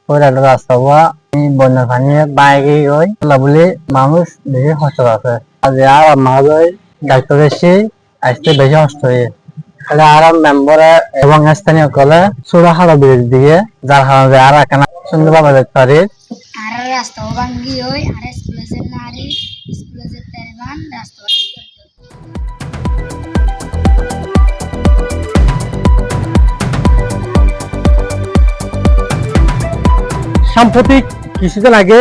পয়লাটা রাস্তা হওয়া বন্যার পানি বাইরে হয় বলে মানুষ বেশি কষ্ট আছে আর আমাদের ডাক্তার এসে আসতে বেশি কষ্ট হয়ে খালি আর মেম্বার এবং স্থানীয় কলে চূড়া হারা বিরোধী দিকে যার কারণে আর এখানে সুন্দরভাবে দেখতে পারি আর রাস্তা ভাঙ্গি হয় আর স্কুলে যে নারী স্কুলে যে তেরবান রাস্তা সাম্প্রতিক কিছুদিন আগে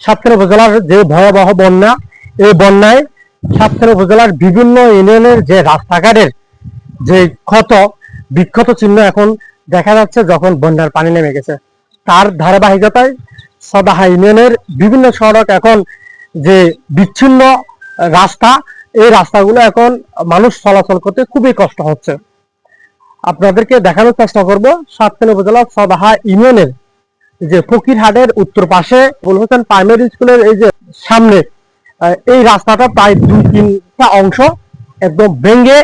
সাতক্ষীরা উপজেলার যে ভয়াবহ বন্যা, এই বন্যায় সাতক্ষীরা উপজেলার বিভিন্ন ইউনিয়নের যে রাস্তাঘাটের যে বিক্ষত চিহ্ন এখন দেখা যাচ্ছে যখন বন্যার পানি নেমে গেছে। তার ধারাবাহিকতায় সদাহা ইউনিয়নের বিভিন্ন সড়ক এখন যে বিচ্ছিন্ন রাস্তা, এই রাস্তাগুলো এখন মানুষ চলাচল করতে খুবই কষ্ট হচ্ছে। আপনাদেরকে দেখানোর চেষ্টা করব সাতক্ষীরা উপজেলার সদাহা ইউনিয়নের যে ফকিরহাটের উত্তর পাশে হোসেন প্রাইমারি স্কুলের এই যে সামনে এই রাস্তাটা প্রায় 2-3টা অংশ একদম ভেঙে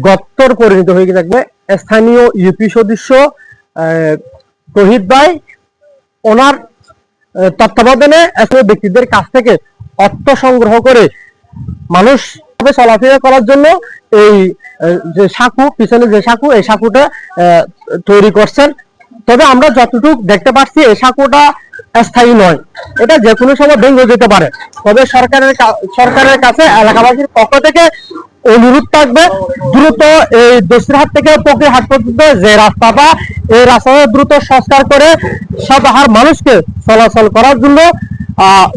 গর্তর পরিণত হয়ে থাকবে। স্থানীয় ইউপি সদস্য তহিদ ভাই ওনার তত্ত্বাবধানে স্থানীয় ব্যক্তিদের কাছ থেকে অর্থ সংগ্রহ করে মানুষ চলাফেরা করার জন্য এই যে সাঁকু পিছনে যে সাঁকু এই সাঁকুটা তৈরি করছেন। তবে আমরা যতটুকু দেখতে পাচ্ছি এই সাঁকুটা স্থায়ী নয়, এটা যে কোনো সময় ভেঙে যেতে পারে। তবে সরকারের কাছে এলাকাবাসীর পক্ষ থেকে অনুরোধ থাকবে দ্রুত এই দোসরাহাট থেকে ফকিরহাট পর্যন্ত যে রাস্তাটা, এই রাস্তাটা দ্রুত সংস্কার করে সাধারণ মানুষকে চলাচল করার জন্য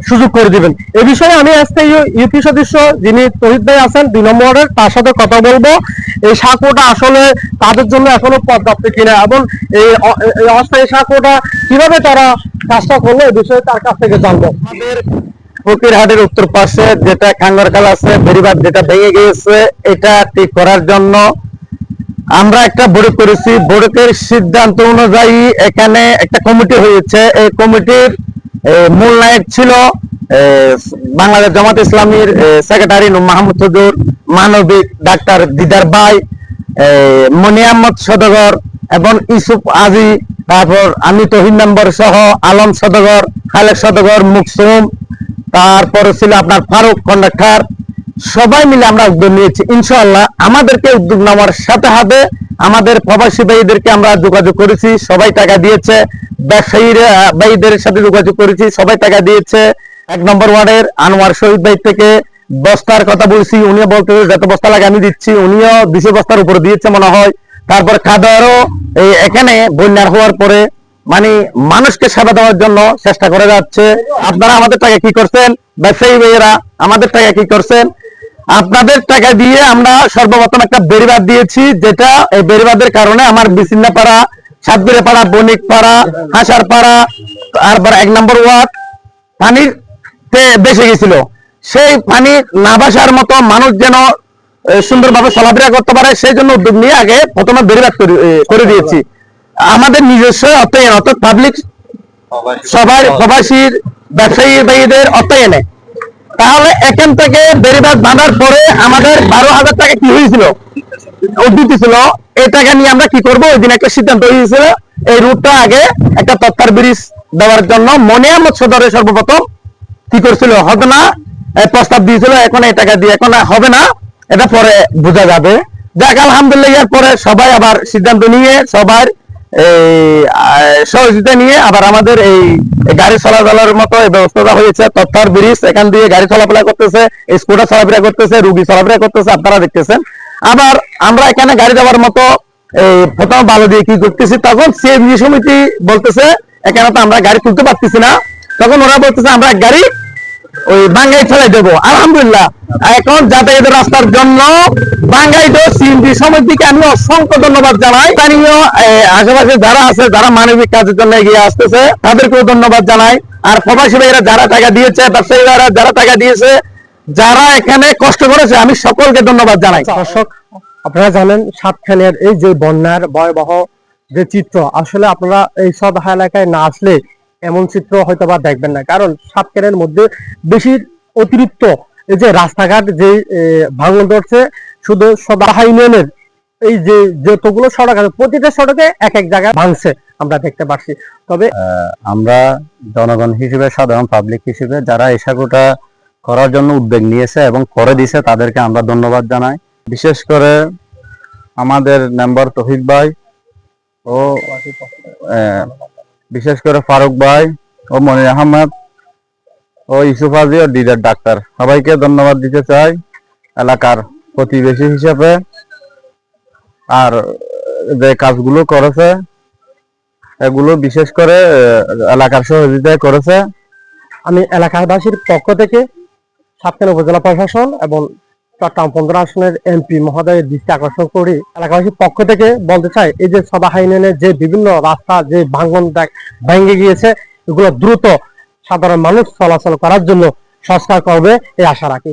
সুযোগ করে দিবেন। এই বিষয়ে আমি আজকে ইউপি সদস্য যিনি তহিদ ভাই আছেন 2 নম্বর ওয়ার্ডের, তার সাথে কথা বলবো এই সাঁকোটা আসলে তাদের জন্য এখনো পর্যাপ্ত কিনা এবং এই অস্থায়ী সাঁকোটা কিভাবে তারা কাজটা করলো এই বিষয়ে তার কাছ থেকে জানবো। আমাদের ফকিরহাটের উত্তর পাশে যেটা খাঙ্গরখাল আছে, বেড়িবাঁধ যেটা ভেঙে গিয়েছে, এটা ঠিক করার জন্য আমরা একটা বৈঠক করেছি। বৈঠকের সিদ্ধান্ত অনুযায়ী এখানে একটা কমিটি হয়েছে। এই কমিটির মূল নায়ক ছিল বাংলাদেশ জামাত ইসলামীর সেক্রেটারি মাহমুদ হুজুর, মানবিক ডাক্তার দিদার ভাই, মনি আহমদ সদগর এবং ইউসুফ আজি, তারপর আমি তহিদ মেম্বার সহ আলম সদগর, খালেক সদগর, মুকসুম, তারপরে ছিল আপনার ফারুক কন্ডাক্টর। সবাই মিলে আমরা উদ্যোগ নিয়েছি। ইনশাআল্লাহ আমাদেরকে উদ্যোগ নেওয়ার সাথে সাথে আমাদের প্রবাসী ভাইদেরকে আমরা যোগাযোগ করেছি, সবাই টাকা দিয়েছে। ব্যবসায়ী ভাইদের সাথে যোগাযোগ করেছি, সবাই টাকা দিয়েছে। 1 নম্বর ওয়ার্ডের আনোয়ার শহীদ ভাই থেকে বস্তার কথা বলছি, উনিও বলতে যত বস্তা লাগে আমি দিচ্ছি, উনিও 200 বস্তার উপরে দিয়েছে মনে হয়। তারপর খাদারও এখানে বন্যার হওয়ার পরে মানে মানুষকে সেবা দেওয়ার জন্য চেষ্টা করে যাচ্ছে। আপনারা আমাদের টাকা কি করছেন? ব্যবসায়ী ভাইয়েরা আমাদের টাকা কি করছেন? আপনাদের টাকা দিয়ে আমরা সর্বপ্রথম একটা বেড়িবাঁধ দিয়েছি, যেটা এই বেড়িবাঁধের কারণে আমার বিচিন্নাপাড়া, সাতবিরে পাড়া, বণিক পাড়া, হাসার পাড়া, তারপর 1 নম্বর ওয়ার্ড পানির বেসে গেছিল। সেই পানি না বাসার মতো মানুষ যেন সুন্দরভাবে চলাফেরা করতে পারে, সেই জন্য উদ্যোগ নিয়ে আগে প্রথমে বেড়িবাঁধ করে দিয়েছি। আমাদের নিজস্ব অর্থায়ন, অর্থাৎ পাবলিক সবার প্রবাসীর ব্যবসায়ী ভাইদের অর্থায়নে। তাহলে এখান থেকে বেড়িবাঁধ বাঁধার পরে আমাদের 12,000 টাকা কি হয়েছিল উদ্ধৃতি ছিল, এই টাকা নিয়ে আমরা কি করবো, ওই দিন একটা সিদ্ধান্ত হয়েছিল এই রুটটা আগে একটা তত্ত্বার ব্রিজ দেওয়ার জন্য। মনি আহমদ সদরে সর্বপ্রথম কি করছিল, হবে না প্রস্তাব দিয়েছিল, এখন এই টাকা দিয়ে এখন হবে না, এটা পরে বোঝা যাবে। যাক আলহামদুলিল্লাহ, এর পরে সবাই আবার সিদ্ধান্ত নিয়ে সবার সহযোগিতা নিয়ে আবার আমাদের এই গাড়ি চলাচলের মতো ব্যবস্থা হয়েছে। তত্ত্বার ব্রিজ, এখান দিয়ে গাড়ি চলাফেরা করতেছে, স্কুটার চলাফেরা করতেছে, রুগী চলাফেরা করতেছে, আপনারা দেখতেছেন। আবার আমরা এখানে গাড়ি যাওয়ার মতো প্রথম বালু দিয়ে কি করতেছি, তখন সিএমজি সমিতি বলতেছে এখানে তো আমরা গাড়ি তুলতে পারতেছি না, তখন ওরা বলতেছে আমরা গাড়ি ওই বাঙ্গাই ফেলাই দেবো। আলহামদুলিল্লাহ এখন যাতায়াতের রাস্তার জন্য বাঙ্গাইটো সিএমজি সমিতিকে আমি অসংখ্য ধন্যবাদ জানাই। স্থানীয় আশেপাশে যারা আছে, যারা মানবিক কাজের জন্য এগিয়ে আসতেছে, তাদেরকেও ধন্যবাদ জানাই। আর প্রবাসী ভাইরা যারা টাকা দিয়েছে, ব্যবসায়ী ভাইরা যারা টাকা দিয়েছে, যারা এখানে কষ্ট করেছে, আমি সকলকে ধন্যবাদ জানাই। দর্শক, আপনারা জানেন সাতক্ষীরার এই যে বন্যার ভয়াবহ যে চিত্র, আসলে আপনারা এই সব এলাকায় না আসলে এমন চিত্র হয়তো বা দেখবেন না। কারণ সাতক্ষীরার মধ্যে বেশি অতিরিক্ত এই যে রাস্তাঘাট যে ভাঙন ধরছে, শুধু সদা ইউনিয়নের এই যে যতগুলো সড়ক আছে প্রতিটা সড়কে এক এক জায়গায় ভাঙছে। আমরা দেখতে পাচ্ছি। তবে আমরা জনগণ হিসেবে, সাধারণ পাবলিক হিসেবে যারা এই সাঁকোটা করার জন্য উদ্যোগ নিয়েছে এবং করে দিছে তাদেরকে আমরা ধন্যবাদ জানাই। বিশেষ করে আমাদের মেম্বার তৌহিদ ভাই ও বিশেষ করে ফারুক ভাই ও মনির আহমেদ ও ইউসুফ আজি ও ডিজার ডাক্তার, সবাইকে ধন্যবাদ দিতে চাই এলাকার প্রতিবেশী হিসেবে। আর যে কাজগুলো করেছে এগুলো বিশেষ করে এলাকার সহযোগিতায় করেছে। আমি এলাকাবাসীর পক্ষ থেকে সাতক্ষীরা উপজেলা প্রশাসন এবং চট্টগ্রাম 15 আসনের এমপি মহোদয়ের দৃষ্টি আকর্ষণ করি। এলাকাবাসীর পক্ষ থেকে বলতে চাই, এই যে সবাহা ইউনিয়নের যে বিভিন্ন রাস্তা যে ভাঙন ভেঙে গিয়েছে, এগুলো দ্রুত সাধারণ মানুষ চলাচল করার জন্য সংস্কার করবে এই আশা রাখি।